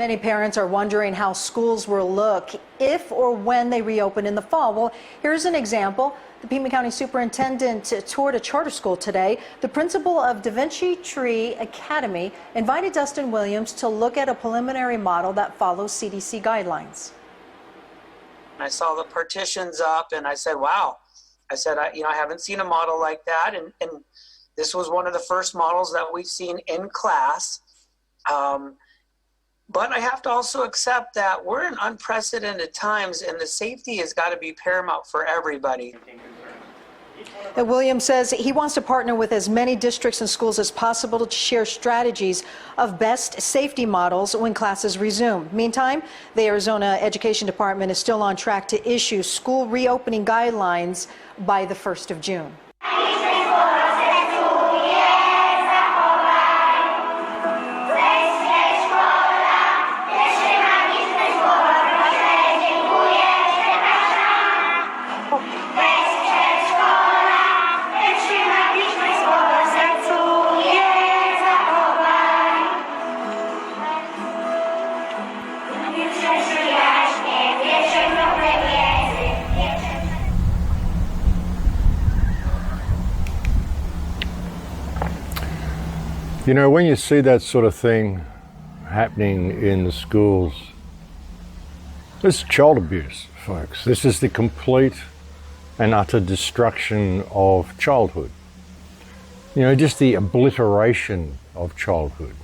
Many parents are wondering how schools will look if or when they reopen in the fall. Well, here's an example. The Pima County Superintendent toured a charter school today. The principal of Da Vinci Tree Academy invited Dustin Williams to look at a preliminary model that follows CDC guidelines. I saw the partitions up and I said, wow. I said, I haven't seen a model like that. And this was one of the first models that we've seen in class. But I have to also accept that we're in unprecedented times and the safety has got to be paramount for everybody. Williams says he wants to partner with as many districts and schools as possible to share strategies of best safety models when classes resume. Meantime, the Arizona Education Department is still on track to issue school reopening guidelines by the 1st of June. You know, when you see that sort of thing happening in the schools, this is child abuse, folks. This is the complete and utter destruction of childhood. You know, just the obliteration of childhood.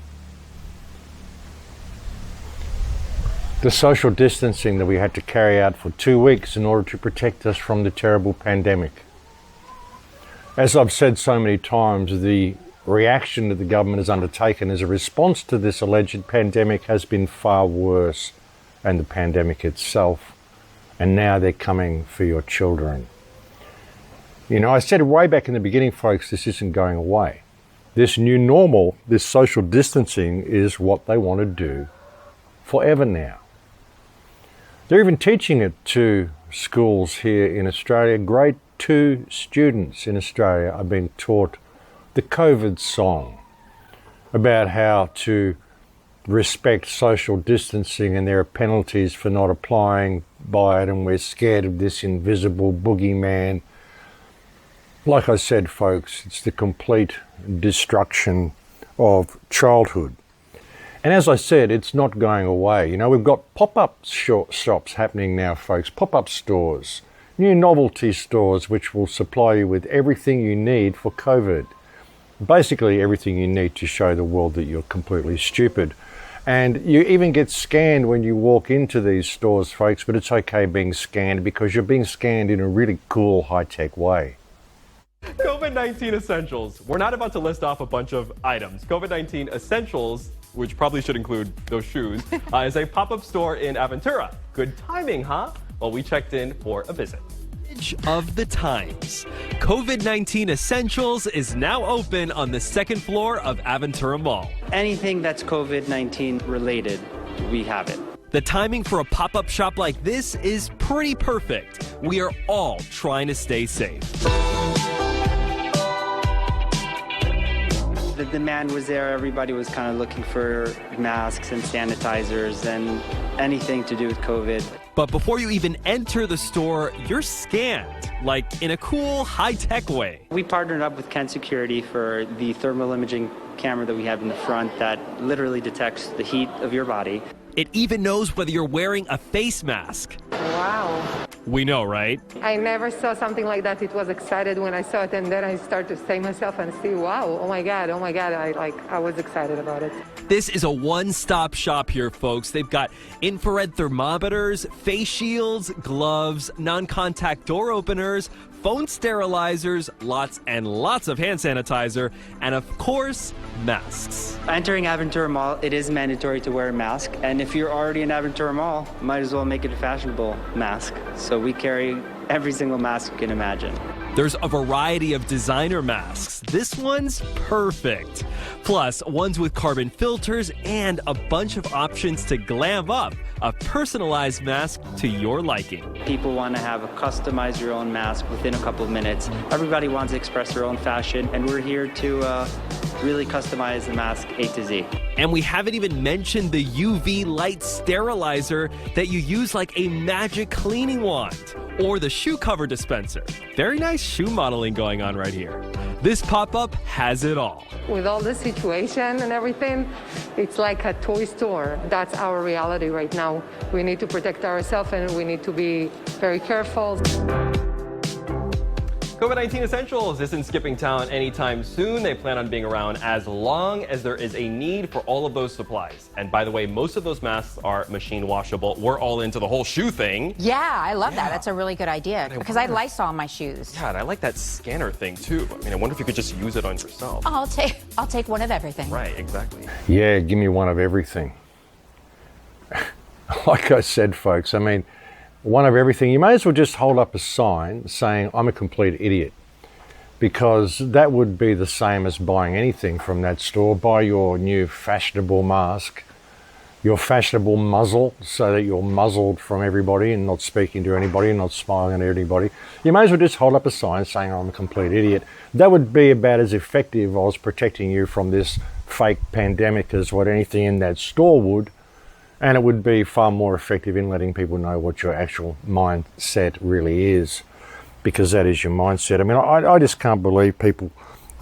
The social distancing that we had to carry out for 2 weeks in order to protect us from the terrible pandemic. As I've said so many times, the reaction that the government has undertaken as a response to this alleged pandemic has been far worse than the pandemic itself. And now they're coming for your children. You know, I said way back in the beginning, folks, this isn't going away. This new normal, this social distancing is what they want to do forever now. They're even teaching it to schools here in Australia. Grade 2 students in Australia are being taught the COVID song about how to respect social distancing, and there are penalties for not applying by it, and we're scared of this invisible boogeyman. Like I said, folks, it's the complete destruction of childhood. And as I said, it's not going away. You know, we've got pop-up shops happening now, folks, pop-up stores, new novelty stores which will supply you with everything you need for COVID. Basically everything you need to show the world that you're completely stupid. And you even get scanned when you walk into these stores, folks, but it's okay being scanned because you're being scanned in a really cool, high-tech way. COVID-19 essentials. We're not about to list off a bunch of items. COVID-19 essentials, which probably should include those shoes, is a pop-up store in Aventura. Good timing, huh? Well, we checked in for a visit. Of the times. COVID-19 Essentials is now open on the second floor of Aventura Mall. Anything that's COVID-19 related, we have it. The timing for a pop-up shop like this is pretty perfect. We are all trying to stay safe. The demand was there. Everybody was kind of looking for masks and sanitizers and anything to do with COVID. But before you even enter the store, you're scanned, like in a cool, high-tech way. We partnered up with Kent Security for the thermal imaging camera that we have in the front that literally detects the heat of your body. It even knows whether you're wearing a face mask. Wow. We know, right? I never saw something like that. It was excited when I saw it, and then I started to say myself and see, wow, oh my God. I was excited about it. This is a one-stop shop here, folks. They've got infrared thermometers, face shields, gloves, non-contact door openers, phone sterilizers, lots and lots of hand sanitizer, and of course, masks. Entering Aventura Mall, it is mandatory to wear a mask, and if you're already in Aventura Mall, might as well make it a fashionable mask. So we carry every single mask you can imagine. There's a variety of designer masks. This one's perfect. Plus, ones with carbon filters and a bunch of options to glam up a personalized mask to your liking. People want to have a customize your own mask within a couple of minutes. Everybody wants to express their own fashion, and we're here to really customize the mask A to Z. And we haven't even mentioned the UV light sterilizer that you use like a magic cleaning wand, or the shoe cover dispenser. Very nice shoe modeling going on right here. This pop-up has it all. With all the situation and everything, it's like a toy store. That's our reality right now. We need to protect ourselves and we need to be very careful. COVID-19 Essentials isn't skipping town anytime soon. They plan on being around as long as there is a need for all of those supplies. And by the way, most of those masks are machine washable. We're all into the whole shoe thing. Yeah, I love that. That's a really good idea because I Lysol my shoes. Yeah, and I like that scanner thing too. I mean, I wonder if you could just use it on yourself. I'll take one of everything. Right, exactly. Yeah, give me one of everything. Like I said, folks, I mean, one of everything. You may as well just hold up a sign saying, I'm a complete idiot. Because that would be the same as buying anything from that store. Buy your new fashionable mask, your fashionable muzzle, so that you're muzzled from everybody and not speaking to anybody and not smiling at anybody. You may as well just hold up a sign saying, I'm a complete idiot. That would be about as effective as protecting you from this fake pandemic as what anything in that store would. And it would be far more effective in letting people know what your actual mindset really is, because that is your mindset. I mean, I just can't believe people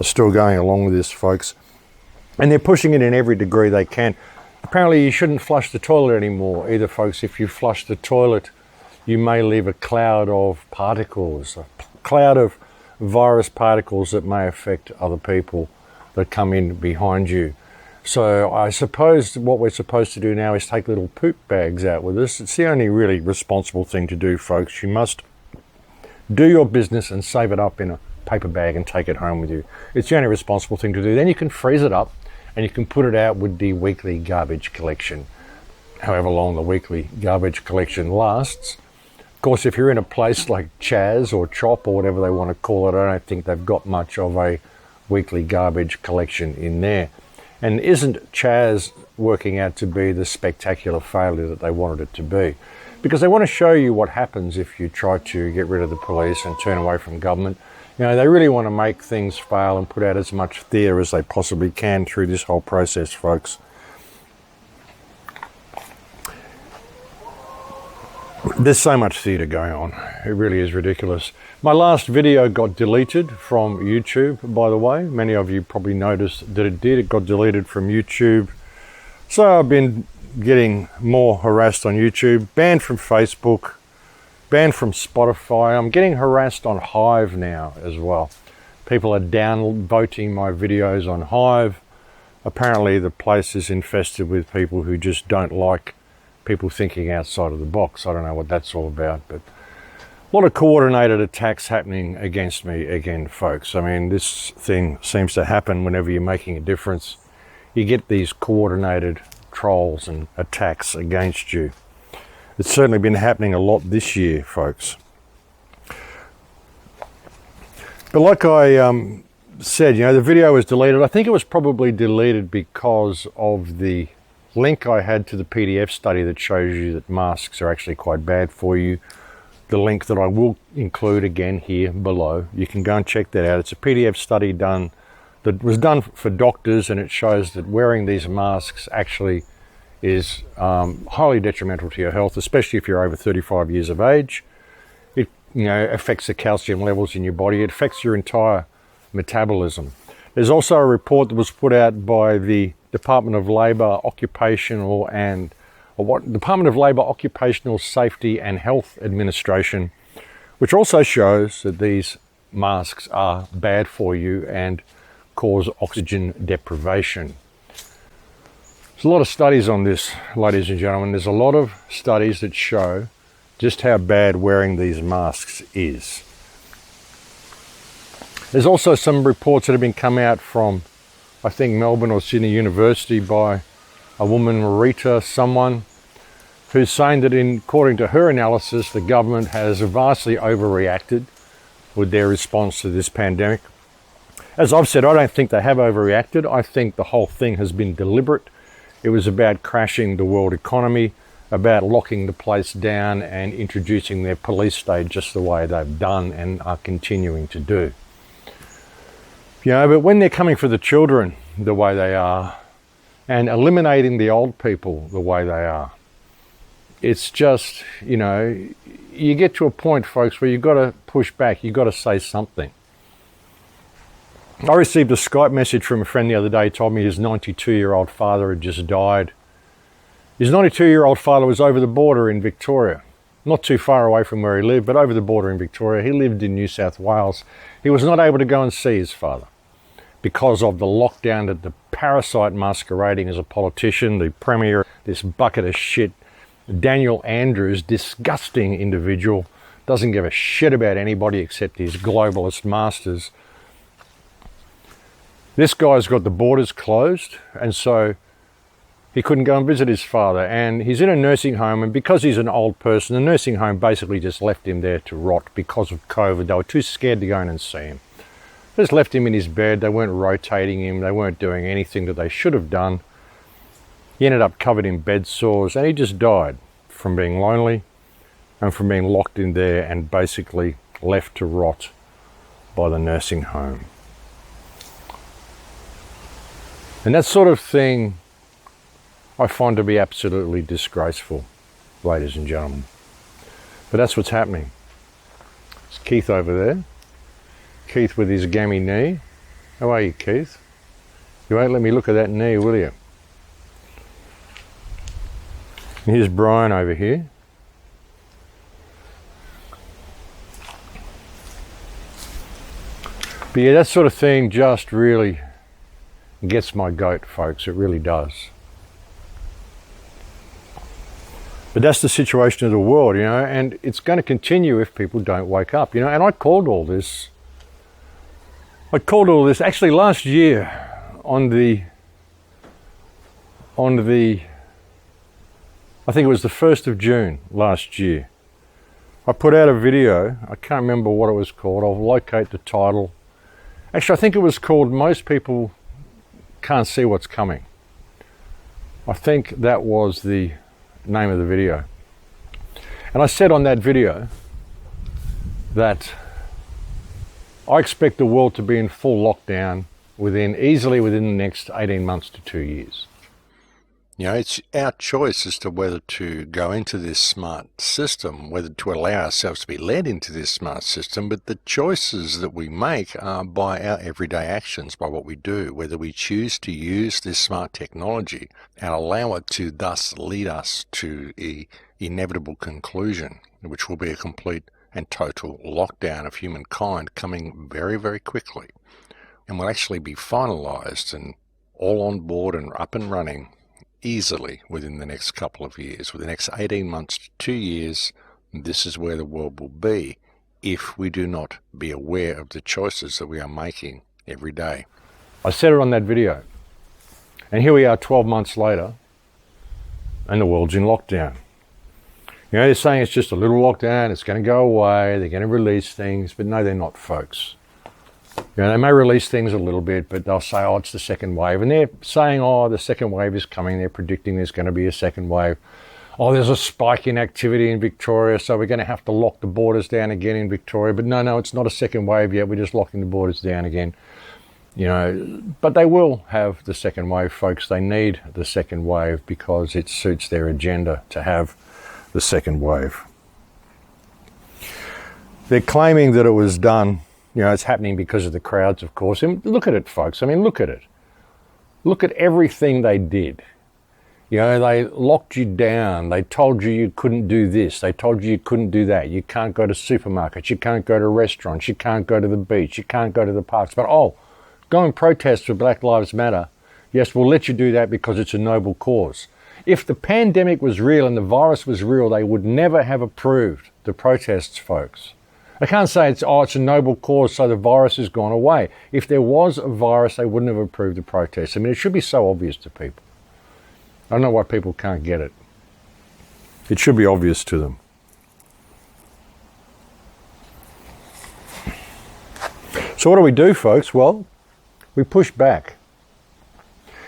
are still going along with this, folks. And they're pushing it in every degree they can. Apparently, you shouldn't flush the toilet anymore either, folks. If you flush the toilet, you may leave a cloud of particles, a cloud of virus particles that may affect other people that come in behind you. So I suppose what we're supposed to do now is take little poop bags out with us. It's the only really responsible thing to do, folks. You must do your business and save it up in a paper bag and take it home with you. It's the only responsible thing to do. Then you can freeze it up and you can put it out with the weekly garbage collection, however long the weekly garbage collection lasts. Of course, if you're in a place like Chaz or Chop or whatever they want to call it, I don't think they've got much of a weekly garbage collection in there. And isn't Chaz working out to be the spectacular failure that they wanted it to be? Because they want to show you what happens if you try to get rid of the police and turn away from government. You know, they really want to make things fail and put out as much fear as they possibly can through this whole process, folks. There's so much theatre going on. It really is ridiculous. My last video got deleted from YouTube, by the way. Many of you probably noticed that it did. It got deleted from YouTube. So I've been getting more harassed on YouTube, banned from Facebook, banned from Spotify. I'm getting harassed on Hive now as well. People are downvoting my videos on Hive. Apparently the place is infested with people who just don't like people thinking outside of the box. I don't know what that's all about, but a lot of coordinated attacks happening against me again, folks. I mean, this thing seems to happen whenever you're making a difference. You get these coordinated trolls and attacks against you. It's certainly been happening a lot this year, folks. But like I said, you know, the video was deleted. I think it was probably deleted because of the link I had to the PDF study that shows you that masks are actually quite bad for you. The link that I will include again here below. You can go and check that out. It's a PDF study that was done for doctors, and it shows that wearing these masks actually is highly detrimental to your health, especially if you're over 35 years of age. It, you know, affects the calcium levels in your body. It affects your entire metabolism. There's also a report that was put out by the Department of Labor Occupational Safety and Health Administration, which also shows that these masks are bad for you and cause oxygen deprivation. There's a lot of studies on this, ladies and gentlemen. There's a lot of studies that show just how bad wearing these masks is. There's also some reports that have been come out from, I think, Melbourne or Sydney University by a woman, Rita someone, who's saying that according to her analysis, the government has vastly overreacted with their response to this pandemic. As I've said, I don't think they have overreacted. I think the whole thing has been deliberate. It was about crashing the world economy, about locking the place down and introducing their police state just the way they've done and are continuing to do. You know, but when they're coming for the children, the way they are and eliminating the old people the way they are. It's just, you know, you get to a point, folks, where you've got to push back. You've got to say something. I received a Skype message from a friend the other day. He told me his 92-year-old father had just died. His 92-year-old father was over the border in Victoria. Not too far away from where he lived, but over the border in Victoria. He lived in New South Wales. He was not able to go and see his father because of the lockdown, that the parasite masquerading as a politician, the premier, this bucket of shit, Daniel Andrews, disgusting individual, doesn't give a shit about anybody except his globalist masters. This guy's got the borders closed, and so he couldn't go and visit his father, and he's in a nursing home, and because he's an old person, the nursing home basically just left him there to rot because of COVID. They were too scared to go in and see him. They just left him in his bed. They weren't rotating him. They weren't doing anything that they should have done. He ended up covered in bed sores, and he just died from being lonely and from being locked in there and basically left to rot by the nursing home. And that sort of thing I find to be absolutely disgraceful, ladies and gentlemen. But that's what's happening. It's Keith over there. Keith with his gammy knee. How are you, Keith? You won't let me look at that knee, will you? And here's Brian over here. But yeah, that sort of thing just really gets my goat, folks. It really does. But that's the situation of the world, you know, and it's going to continue if people don't wake up, you know. And I called all this actually last year on the I think it was the 1st of June last year. I put out a video. I can't remember what it was called. I'll locate the title. Actually, I think it was called Most People Can't See What's Coming. I think that was the name of the video. And I said on that video that I expect the world to be in full lockdown easily within the next 18 months to 2 years. You know, it's our choice as to whether to go into this smart system, whether to allow ourselves to be led into this smart system, but the choices that we make are by our everyday actions, by what we do, whether we choose to use this smart technology and allow it to thus lead us to an inevitable conclusion, which will be a complete and total lockdown of humankind coming very, very quickly, and will actually be finalized and all on board and up and running easily within the next couple of years. Within the next 18 months to 2 years, this is where the world will be if we do not be aware of the choices that we are making every day. I said it on that video, and here we are 12 months later, and the world's in lockdown. You know, they're saying it's just a little lockdown, it's going to go away, they're going to release things, but no, they're not, folks. You know, they may release things a little bit, but they'll say, oh, it's the second wave. And they're saying, oh, the second wave is coming. They're predicting there's going to be a second wave. Oh, there's a spike in activity in Victoria, so we're going to have to lock the borders down again in Victoria. But no, it's not a second wave yet. We're just locking the borders down again. You know, but they will have the second wave, folks. They need the second wave because it suits their agenda to have the second wave. They're claiming that it was done. You know, it's happening because of the crowds, of course. And look at it, folks. I mean, look at it. Look at everything they did. You know, they locked you down. They told you couldn't do this. They told you couldn't do that. You can't go to supermarkets. You can't go to restaurants. You can't go to the beach. You can't go to the parks. But, go and protest for Black Lives Matter. Yes, we'll let you do that because it's a noble cause. If the pandemic was real and the virus was real, they would never have approved the protests, folks. I can't say it's a noble cause, so the virus has gone away. If there was a virus, they wouldn't have approved the protests. I mean, it should be so obvious to people. I don't know why people can't get it. It should be obvious to them. So what do we do, folks? Well, we push back.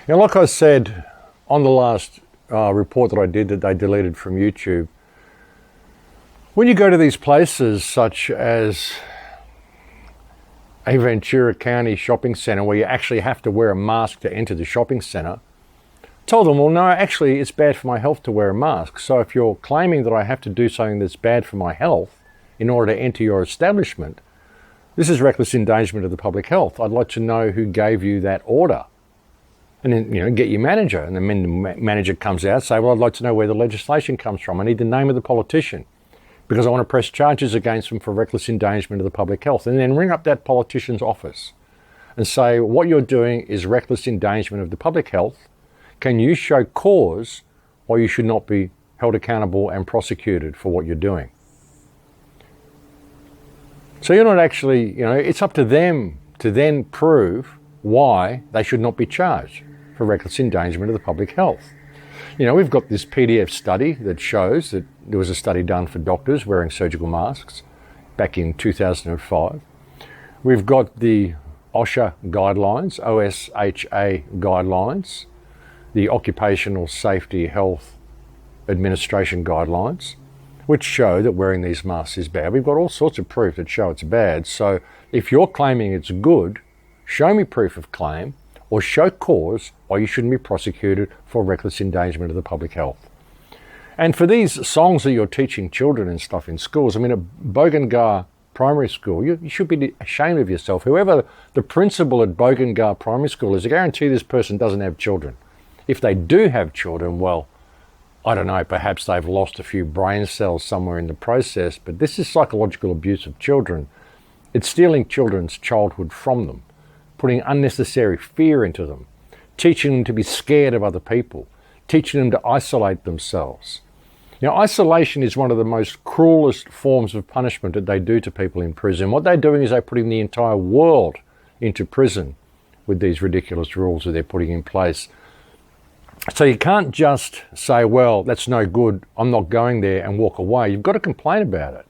You know, like I said on the last report that I did that they deleted from YouTube, when you go to these places such as a Ventura County shopping center where you actually have to wear a mask to enter the shopping center. Told them, well, no, actually, it's bad for my health to wear a mask. So if you're claiming that I have to do something that's bad for my health in order to enter your establishment, this is reckless endangerment of the public health. I'd like to know who gave you that order. And then, get your manager. And then the manager comes out and say, well, I'd like to know where the legislation comes from. I need the name of the politician because I want to press charges against them for reckless endangerment of the public health. And then ring up that politician's office and say, what you're doing is reckless endangerment of the public health. Can you show cause why you should not be held accountable and prosecuted for what you're doing? So you're not actually, it's up to them to then prove why they should not be charged for reckless endangerment of the public health. We've got this PDF study that shows that there was a study done for doctors wearing surgical masks back in 2005. We've got the OSHA guidelines, OSHA guidelines, the Occupational Safety Health Administration guidelines, which show that wearing these masks is bad. We've got all sorts of proof that show it's bad. So if you're claiming it's good, show me proof of claim or show cause why you shouldn't be prosecuted for reckless endangerment of the public health. And for these songs that you're teaching children and stuff in schools, at Bogangar Primary School, you should be ashamed of yourself. Whoever the principal at Bogangar Primary School is, I guarantee this person doesn't have children. If they do have children, well, I don't know, perhaps they've lost a few brain cells somewhere in the process, but this is psychological abuse of children. It's stealing children's childhood from them, putting unnecessary fear into them, teaching them to be scared of other people, teaching them to isolate themselves. Isolation is one of the most cruelest forms of punishment that they do to people in prison. What they're doing is they're putting the entire world into prison with these ridiculous rules that they're putting in place. So you can't just say, well, that's no good, I'm not going there, and walk away. You've got to complain about it.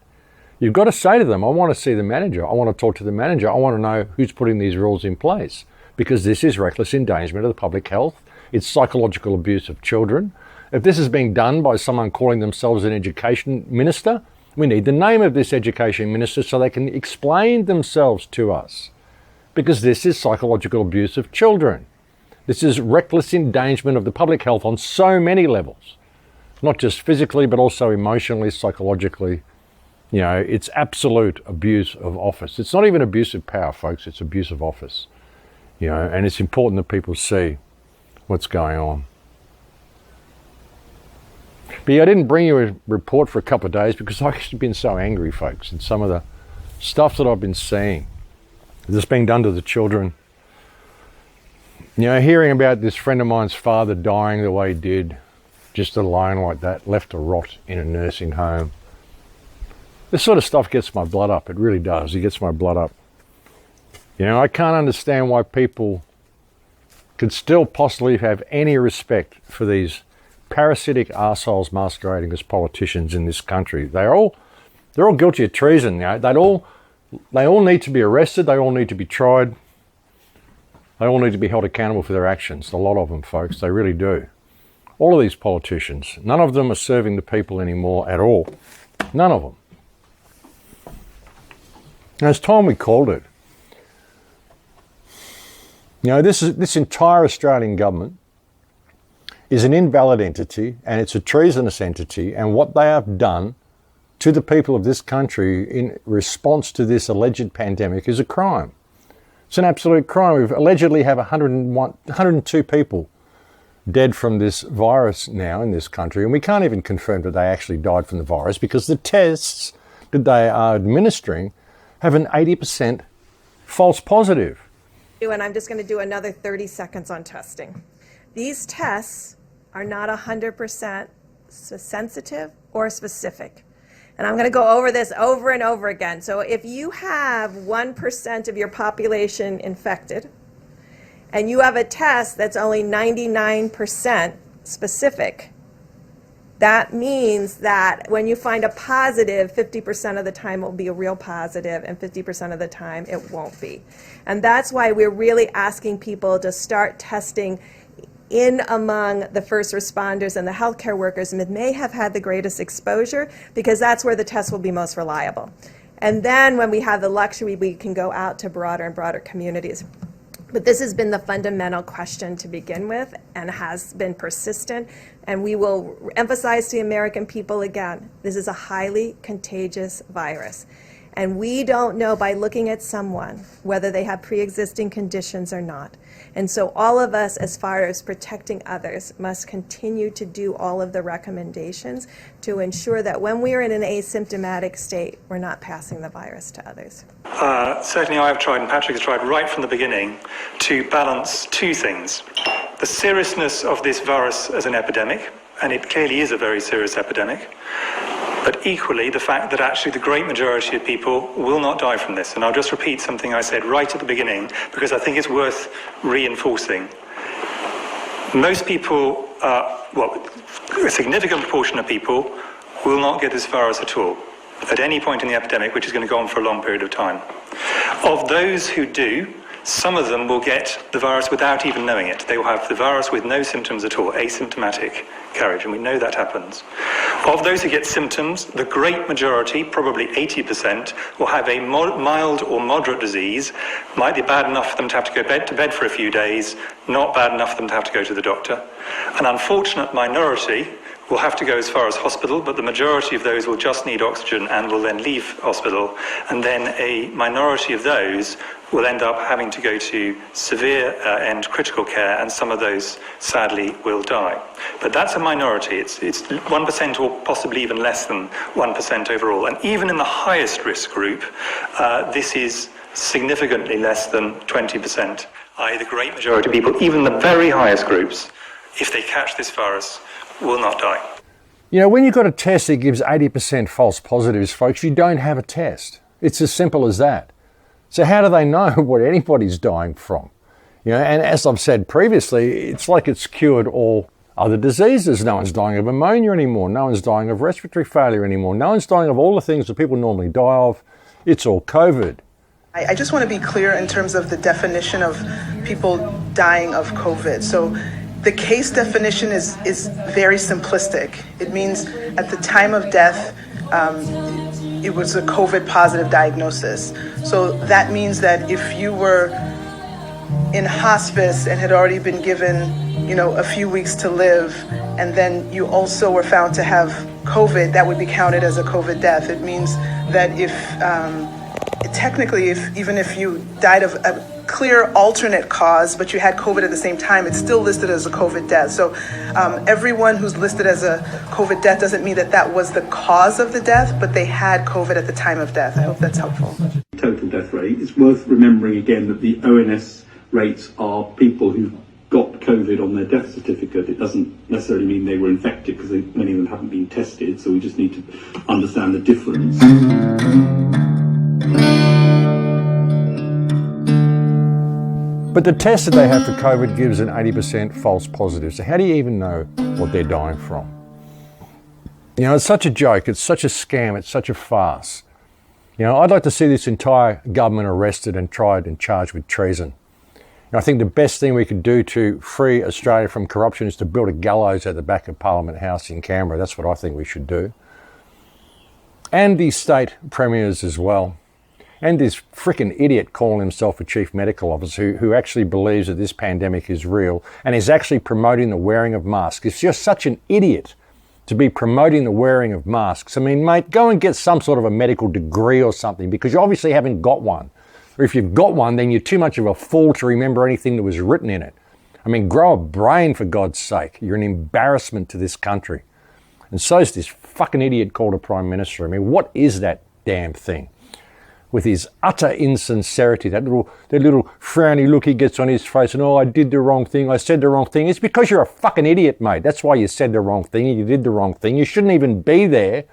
You've got to say to them, I want to see the manager. I want to talk to the manager. I want to know who's putting these rules in place, because this is reckless endangerment of the public health. It's psychological abuse of children. If this is being done by someone calling themselves an education minister, we need the name of this education minister so they can explain themselves to us, because this is psychological abuse of children. This is reckless endangerment of the public health on so many levels, not just physically, but also emotionally, psychologically. It's absolute abuse of office. It's not even abuse of power, folks. It's abuse of office. And it's important that people see what's going on. But I didn't bring you a report for a couple of days because I've actually been so angry, folks, and some of the stuff that I've been seeing that's being done to the children. Hearing about this friend of mine's father dying the way he did, just alone like that, left to rot in a nursing home. This sort of stuff gets my blood up. It really does. It gets my blood up. I can't understand why people could still possibly have any respect for these parasitic arseholes masquerading as politicians in this country. They're all guilty of treason. They all need to be arrested. They all need to be tried. They all need to be held accountable for their actions. A lot of them, folks. They really do. All of these politicians. None of them are serving the people anymore at all. None of them. Now, it's time we called it. This entire Australian government is an invalid entity, and it's a treasonous entity, and what they have done to the people of this country in response to this alleged pandemic is a crime. It's an absolute crime. We allegedly have 102 people dead from this virus now in this country, and we can't even confirm that they actually died from the virus because the tests that they are administering have an 80% false positive. And I'm just going to do another 30 seconds on testing. These tests are not 100% sensitive or specific. And I'm going to go over this over and over again. So if you have 1% of your population infected, and you have a test that's only 99% specific, that means that when you find a positive, 50% of the time it will be a real positive, and 50% of the time it won't be. And that's why we're really asking people to start testing in among the first responders and the healthcare workers that may have had the greatest exposure, because that's where the test will be most reliable. And then when we have the luxury, we can go out to broader and broader communities. But this has been the fundamental question to begin with and has been persistent. And we will emphasize to the American people again, this is a highly contagious virus. And we don't know by looking at someone whether they have pre-existing conditions or not. And so all of us, as far as protecting others, must continue to do all of the recommendations to ensure that when we are in an asymptomatic state, we're not passing the virus to others. Certainly I've tried, and Patrick has tried right from the beginning, to balance two things. The seriousness of this virus as an epidemic, and it clearly is a very serious epidemic, but equally the fact that actually the great majority of people will not die from this. And I'll just repeat something I said right at the beginning, because I think it's worth reinforcing. Most people, a significant proportion of people will not get this virus at all, at any point in the epidemic, which is going to go on for a long period of time. Of those who do, some of them will get the virus without even knowing it. They will have the virus with no symptoms at all, asymptomatic carriage, and we know that happens. Of those who get symptoms, the great majority, probably 80%, will have a mild or moderate disease. Might be bad enough for them to have to go to bed for a few days, not bad enough for them to have to go to the doctor. An unfortunate minority will have to go as far as hospital, but the majority of those will just need oxygen and will then leave hospital. And then a minority of those will end up having to go to severe and critical care, and some of those, sadly, will die. But that's a minority. It's 1% or possibly even less than 1% overall. And even in the highest risk group, this is significantly less than 20%, i.e. the great majority of people, even the very highest groups, if they catch this virus, will not die. You know, when you've got a test that gives 80% false positives, folks, you don't have a test. It's as simple as that. So how do they know what anybody's dying from? You know, and as I've said previously, it's like it's cured all other diseases. No one's dying of pneumonia anymore. No one's dying of respiratory failure anymore. No one's dying of all the things that people normally die of. It's all COVID. I just want to be clear in terms of the definition of people dying of COVID. So the case definition is very simplistic. It means at the time of death, it was a COVID positive diagnosis. So that means that if you were in hospice and had already been given, a few weeks to live, and then you also were found to have COVID, that would be counted as a COVID death. It means that even if you died of a clear alternate cause, but you had COVID at the same time, it's still listed as a COVID death. So everyone who's listed as a COVID death doesn't mean that was the cause of the death, but they had COVID at the time of death. I hope that's helpful. Total death rate. It's worth remembering again that the ONS rates are people who got COVID on their death certificate. It doesn't necessarily mean they were infected, because many of them haven't been tested, so we just need to understand the difference. But the test that they have for COVID gives an 80% false positive. So how do you even know what they're dying from? It's such a joke, it's such a scam, it's such a farce. I'd like to see this entire government arrested and tried and charged with treason. I think the best thing we could do to free Australia from corruption is to build a gallows at the back of Parliament House in Canberra. That's what I think we should do. And the state premiers as well. And this frickin' idiot calling himself a chief medical officer who actually believes that this pandemic is real and is actually promoting the wearing of masks. If you're such an idiot to be promoting the wearing of masks, I mean, mate, go and get some sort of a medical degree or something, because you obviously haven't got one. Or if you've got one, then you're too much of a fool to remember anything that was written in it. I mean, grow a brain, for God's sake. You're an embarrassment to this country. And so is this fucking idiot called a Prime Minister. I mean, what is that damn thing? With his utter insincerity, that little frowny look he gets on his face, and I did the wrong thing, I said the wrong thing. It's because you're a fucking idiot, mate. That's why you said the wrong thing, you did the wrong thing. You shouldn't even be there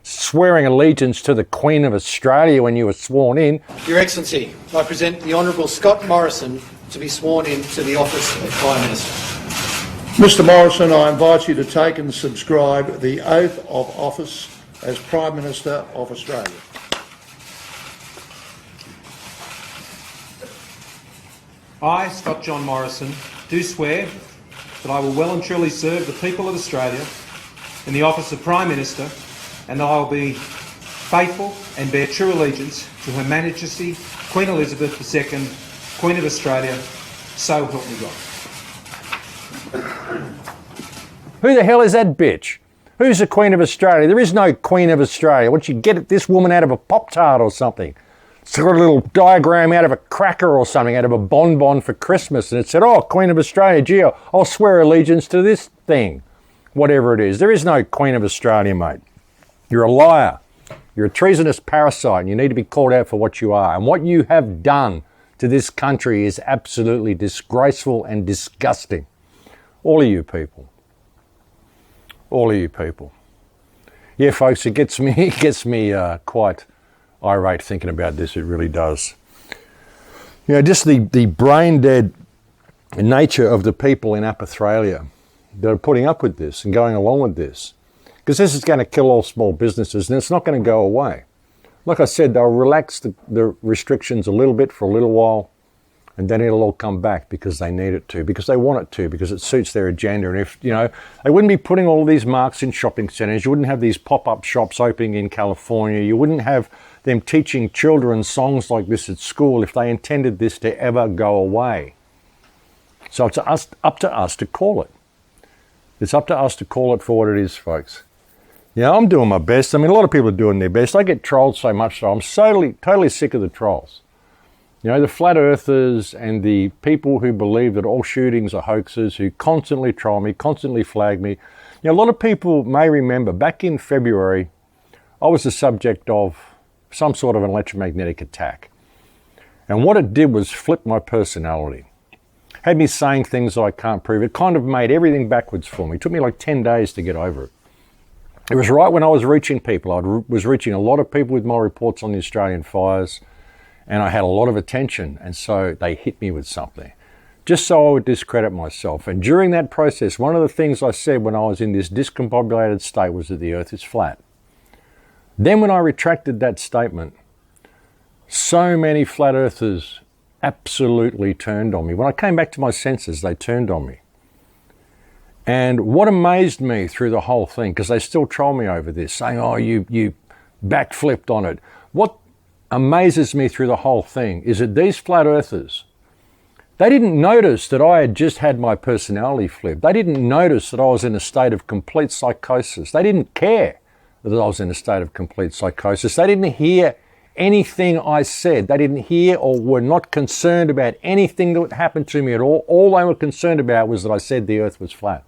swearing allegiance to the Queen of Australia when you were sworn in. Your Excellency, I present the Honourable Scott Morrison to be sworn in to the office of Prime Minister. Mr Morrison, I invite you to take and subscribe the oath of office as Prime Minister of Australia. I, Scott John Morrison, do swear that I will well and truly serve the people of Australia in the office of Prime Minister, and that I will be faithful and bear true allegiance to Her Majesty Queen Elizabeth II, Queen of Australia, so help me God. Who the hell is that bitch? Who's the Queen of Australia? There is no Queen of Australia. What, you get this woman out of a Pop-Tart or something? It's got a little diagram out of a cracker or something, out of a bonbon for Christmas, and it said, oh, Queen of Australia, gee, I'll swear allegiance to this thing. Whatever it is. There is no Queen of Australia, mate. You're a liar. You're a treasonous parasite, and you need to be called out for what you are. And what you have done to this country is absolutely disgraceful and disgusting. All of you people. All of you people. Yeah, folks, it gets me quite irate thinking about this. It really does. You know, just the brain dead nature of the people in Australia that are putting up with this and going along with this. Because this is going to kill all small businesses, and it's not going to go away. Like I said, they'll relax the restrictions a little bit for a little while, and then it'll all come back because they need it to, because they want it to, because it suits their agenda. And if, you know, they wouldn't be putting all these marks in shopping centres, you wouldn't have these pop-up shops opening in California, you wouldn't have them teaching children songs like this at school if they intended this to ever go away. So it's up to us to call it. It's up to us to call it for what it is, folks. Yeah, I'm doing my best. I mean, a lot of people are doing their best. I get trolled so much, so I'm totally sick of the trolls. You know, the flat earthers and the people who believe that all shootings are hoaxes, who constantly troll me, constantly flag me. You know, a lot of people may remember back in February, I was the subject of some sort of an electromagnetic attack. And what it did was flip my personality. Had me saying things I can't prove. It kind of made everything backwards for me. It took me like 10 days to get over it. It was right when I was reaching people. I was reaching a lot of people with my reports on the Australian fires, and I had a lot of attention, and so they hit me with something, just so I would discredit myself. And during that process, one of the things I said when I was in this discombobulated state was that the earth is flat. Then when I retracted that statement, so many flat earthers absolutely turned on me. When I came back to my senses, they turned on me. And what amazed me through the whole thing, because they still troll me over this, saying, oh, you backflipped on it. What amazes me through the whole thing is that these flat earthers, they didn't notice that I had just had my personality flipped. They didn't notice that I was in a state of complete psychosis. They didn't care that I was in a state of complete psychosis. They didn't hear anything I said. They didn't hear or were not concerned about anything that happened to me at all. All they were concerned about was that I said the earth was flat.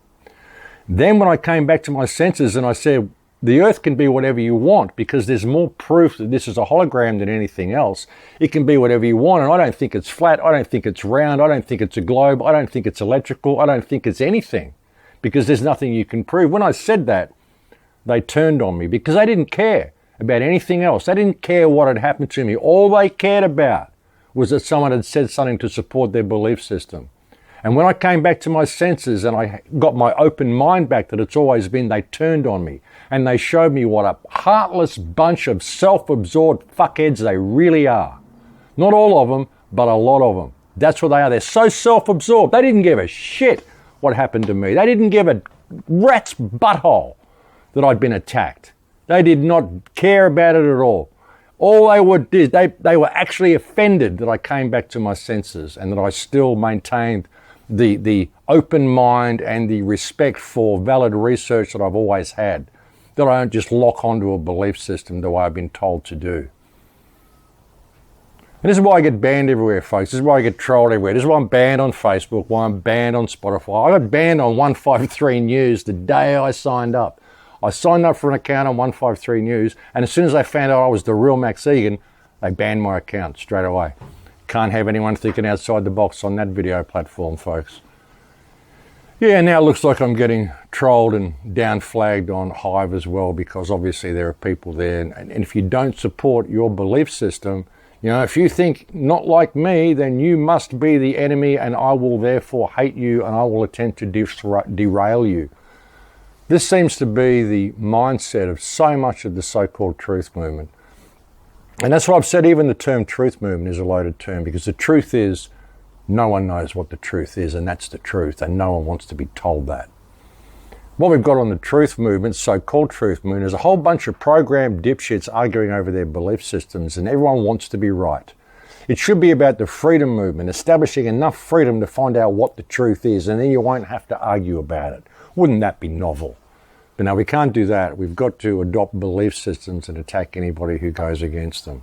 Then when I came back to my senses and I said, the earth can be whatever you want because there's more proof that this is a hologram than anything else. It can be whatever you want, and I don't think it's flat, I don't think it's round, I don't think it's a globe, I don't think it's electrical, I don't think it's anything because there's nothing you can prove. When I said that, they turned on me because they didn't care about anything else. They didn't care what had happened to me. All they cared about was that someone had said something to support their belief system. And when I came back to my senses and I got my open mind back that it's always been, they turned on me. And they showed me what a heartless bunch of self-absorbed fuckheads they really are. Not all of them, but a lot of them. That's what they are. They're so self-absorbed. They didn't give a shit what happened to me. They didn't give a rat's butthole that I'd been attacked. They did not care about it at all. All they would do, they were actually offended that I came back to my senses and that I still maintained the open mind and the respect for valid research that I've always had, that I don't just lock onto a belief system the way I've been told to do. And this is why I get banned everywhere, folks. This is why I get trolled everywhere. This is why I'm banned on Facebook, why I'm banned on Spotify. I got banned on 153 News the day I signed up. I signed up for an account on 153 News, and as soon as they found out I was the real Max Egan, they banned my account straight away. Can't have anyone thinking outside the box on that video platform, folks. Yeah, now it looks like I'm getting trolled and down-flagged on Hive as well, because obviously there are people there, and if you don't support your belief system, you know, if you think not like me, then you must be the enemy, and I will therefore hate you, and I will attempt to derail you. This seems to be the mindset of so much of the so-called truth movement. And that's why I've said even the term truth movement is a loaded term, because the truth is no one knows what the truth is, and that's the truth, and no one wants to be told that. What we've got on the truth movement, so-called truth movement, is a whole bunch of programmed dipshits arguing over their belief systems, and everyone wants to be right. It should be about the freedom movement, establishing enough freedom to find out what the truth is, and then you won't have to argue about it. Wouldn't that be novel? But no, we can't do that. We've got to adopt belief systems and attack anybody who goes against them.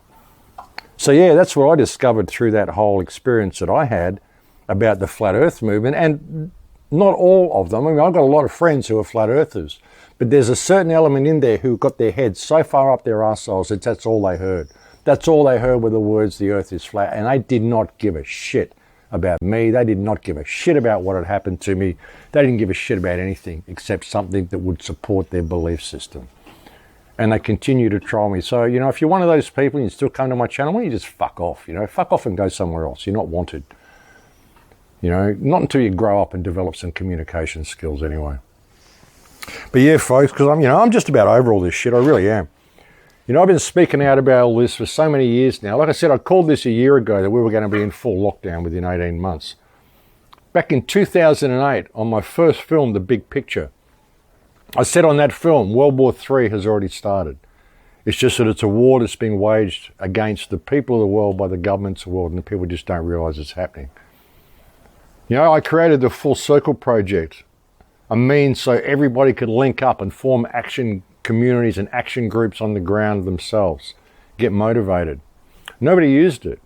So yeah, that's what I discovered through that whole experience that I had about the flat earth movement, and not all of them. I mean, I've got a lot of friends who are flat earthers, but there's a certain element in there who got their heads so far up their arseholes that that's all they heard. That's all they heard were the words, the earth is flat, and they did not give a shit about me. They did not give a shit about what had happened to me. They didn't give a shit about anything except something that would support their belief system. And they continue to troll me. So, you know, if you're one of those people and you still come to my channel, why don't you just fuck off, you know? Fuck off and go somewhere else. You're not wanted. You know, not until you grow up and develop some communication skills anyway. But yeah, folks, because I'm just about over all this shit. I really am. You know, I've been speaking out about all this for so many years now. Like I said, I called this a year ago that we were going to be in full lockdown within 18 months. Back in 2008, on my first film, The Big Picture, I said on that film, World War III has already started. It's just that it's a war that's being waged against the people of the world by the governments of the world, and the people just don't realize it's happening. You know, I created the Full Circle Project, a means so everybody could link up and form action communities and action groups on the ground themselves, get motivated. Nobody used it.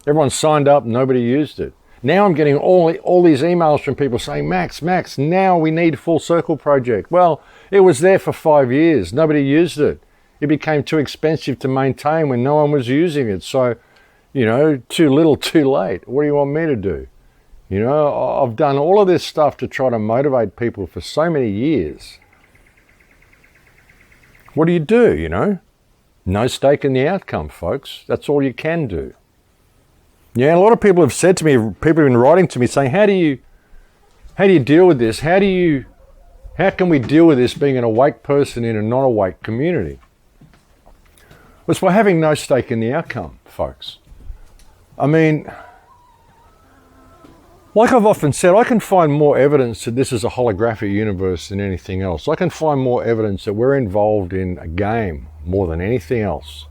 Everyone signed up, nobody used it. Now I'm getting all these emails from people saying, Max, now we need Full Circle Project. Well, it was there for 5 years. Nobody used it. It became too expensive to maintain when no one was using it. So, you know, too little, too late. What do you want me to do? You know, I've done all of this stuff to try to motivate people for so many years. What do, you know? No stake in the outcome, folks. That's all you can do. Yeah, a lot of people have said to me, people have been writing to me saying, how do you deal with this? How can we deal with this being an awake person in a non-awake community? Well, it's by having no stake in the outcome, folks. I mean, like I've often said, I can find more evidence that this is a holographic universe than anything else. I can find more evidence that we're involved in a game more than anything else.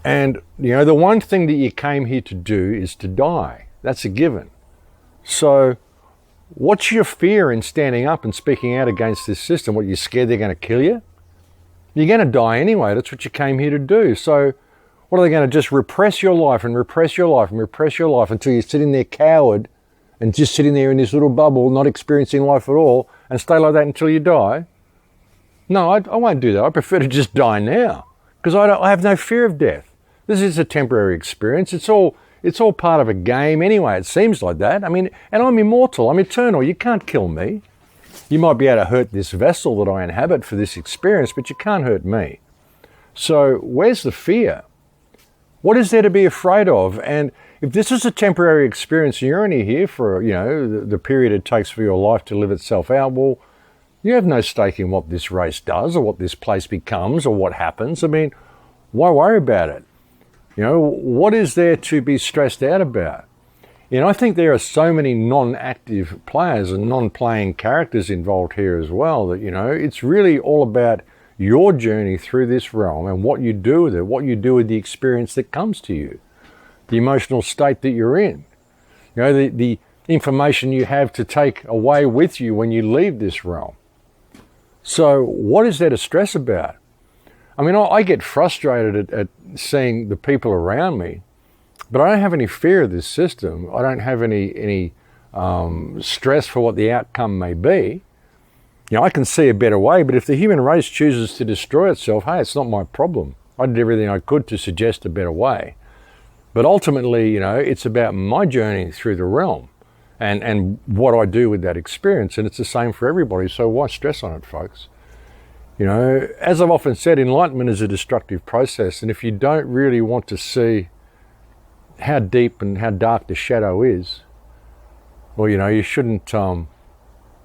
And, you know, the one thing that you came here to do is to die. That's a given. So what's your fear in standing up and speaking out against this system? What, you're scared they're going to kill you? You're going to die anyway. That's what you came here to do. So what are they going to just repress your life and repress your life and repress your life until you're sitting there coward and just sitting there in this little bubble, not experiencing life at all, and stay like that until you die? No, I won't do that. I prefer to just die now because I have no fear of death. This is a temporary experience. It's all part of a game anyway. It seems like that. I mean, and I'm immortal. I'm eternal. You can't kill me. You might be able to hurt this vessel that I inhabit for this experience, but you can't hurt me. So where's the fear? What is there to be afraid of? And if this is a temporary experience and you're only here for, you know, the period it takes for your life to live itself out, well, you have no stake in what this race does or what this place becomes or what happens. I mean, why worry about it? You know, what is there to be stressed out about? You know, I think there are so many non-active players and non-playing characters involved here as well that, you know, it's really all about your journey through this realm and what you do with it, what you do with the experience that comes to you, the emotional state that you're in, you know, the information you have to take away with you when you leave this realm. So what is there to stress about? I mean, I get frustrated at seeing the people around me, but I don't have any fear of this system. I don't have any stress for what the outcome may be. You know, I can see a better way, but if the human race chooses to destroy itself, hey, it's not my problem. I did everything I could to suggest a better way. But ultimately, you know, it's about my journey through the realm and what I do with that experience, and it's the same for everybody, so why stress on it, folks? You know, as I've often said, enlightenment is a destructive process, and if you don't really want to see how deep and how dark the shadow is, well, you know, you shouldn't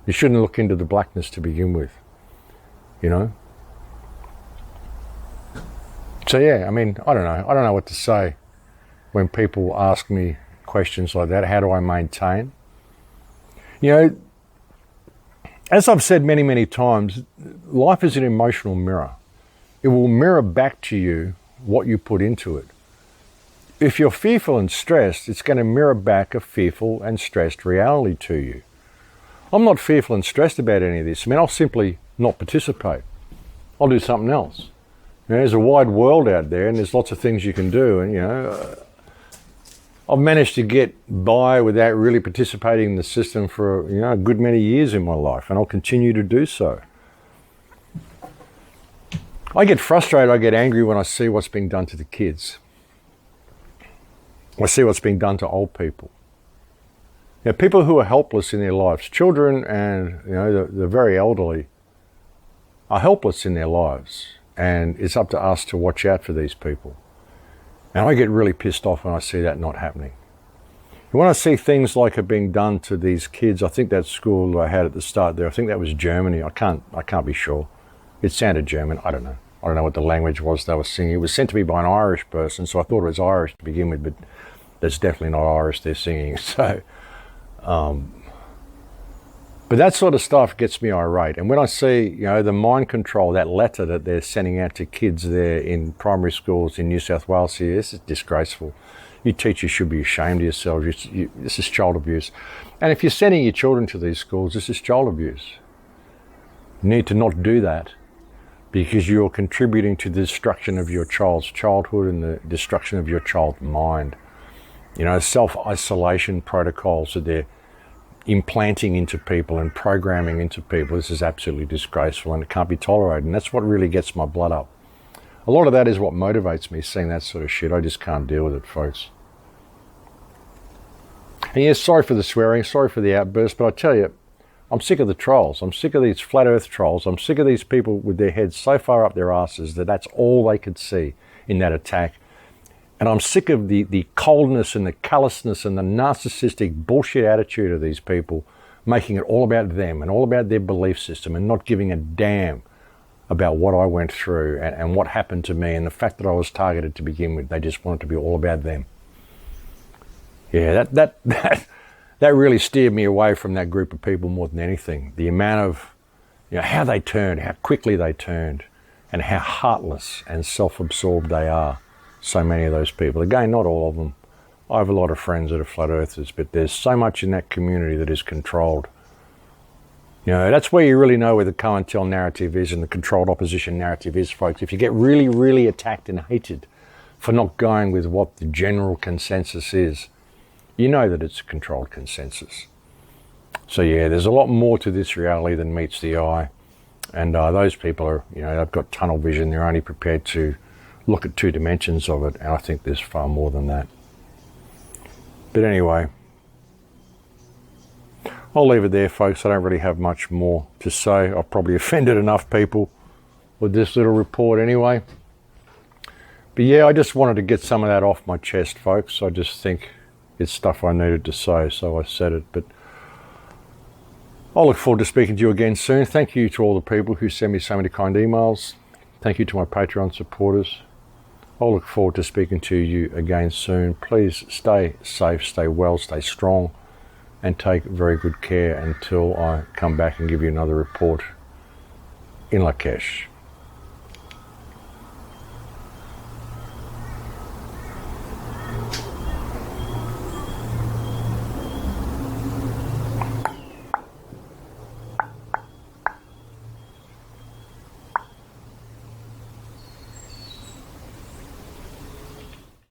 look into the blackness to begin with, you know? So yeah, I mean, I don't know what to say when people ask me questions like that. How do I maintain? You know, As I've said many, many times, life is an emotional mirror. It will mirror back to you what you put into it. If you're fearful and stressed, it's going to mirror back a fearful and stressed reality to you. I'm not fearful and stressed about any of this. I mean, I'll simply not participate. I'll do something else. You know, there's a wide world out there and there's lots of things you can do. And, you know, I've managed to get by without really participating in the system for, you know, a good many years in my life, and I'll continue to do so. I get frustrated, I get angry when I see what's being done to the kids. I see what's being done to old people. You know, people who are helpless in their lives, children and, you know, the very elderly are helpless in their lives, and it's up to us to watch out for these people. And I get really pissed off when I see that not happening. And when I see things like are being done to these kids, I think that school I had at the start there, I think that was Germany. I can't be sure. It sounded German. I don't know. I don't know what the language was they were singing. It was sent to me by an Irish person, so I thought it was Irish to begin with, but that's definitely not Irish they're singing. So, but that sort of stuff gets me irate. And when I see, you know, the mind control, that letter that they're sending out to kids there in primary schools in New South Wales here, this is disgraceful. You teachers should be ashamed of yourselves. This is child abuse. And if you're sending your children to these schools, this is child abuse. You need to not do that, because you're contributing to the destruction of your child's childhood and the destruction of your child's mind. You know, self-isolation protocols that they're implanting into people and programming into people. This is absolutely disgraceful and it can't be tolerated. And that's what really gets my blood up. A lot of that is what motivates me, seeing that sort of shit. I just can't deal with it, folks. And yes, sorry for the swearing, sorry for the outburst, but I tell you, I'm sick of the trolls. I'm sick of these flat earth trolls. I'm sick of these people with their heads so far up their asses that that's all they could see in that attack. And I'm sick of the coldness and the callousness and the narcissistic bullshit attitude of these people, making it all about them and all about their belief system and not giving a damn about what I went through and what happened to me and the fact that I was targeted to begin with. They just want it to be all about them. Yeah, that really steered me away from that group of people more than anything. The amount of, you know, how they turned, how quickly they turned, and how heartless and self-absorbed they are. So many of those people. Again, not all of them. I have a lot of friends that are flat earthers, but there's so much in that community that is controlled. You know, that's where you really know where the COINTEL narrative is and the controlled opposition narrative is, folks. If you get really, really attacked and hated for not going with what the general consensus is, you know that it's a controlled consensus. So yeah, there's a lot more to this reality than meets the eye. And those people are, you know, they've got tunnel vision. They're only prepared to look at 2 dimensions of it, and I think there's far more than that. But anyway, I'll leave it there, folks. I don't really have much more to say. I've probably offended enough people with this little report anyway. But yeah, I just wanted to get some of that off my chest, folks. I just think it's stuff I needed to say, so I said it. But I'll look forward to speaking to you again soon. Thank you to all the people who send me so many kind emails. Thank you to my Patreon supporters. I'll look forward to speaking to you again soon. Please stay safe, stay well, stay strong, and take very good care until I come back and give you another report in Lakesh.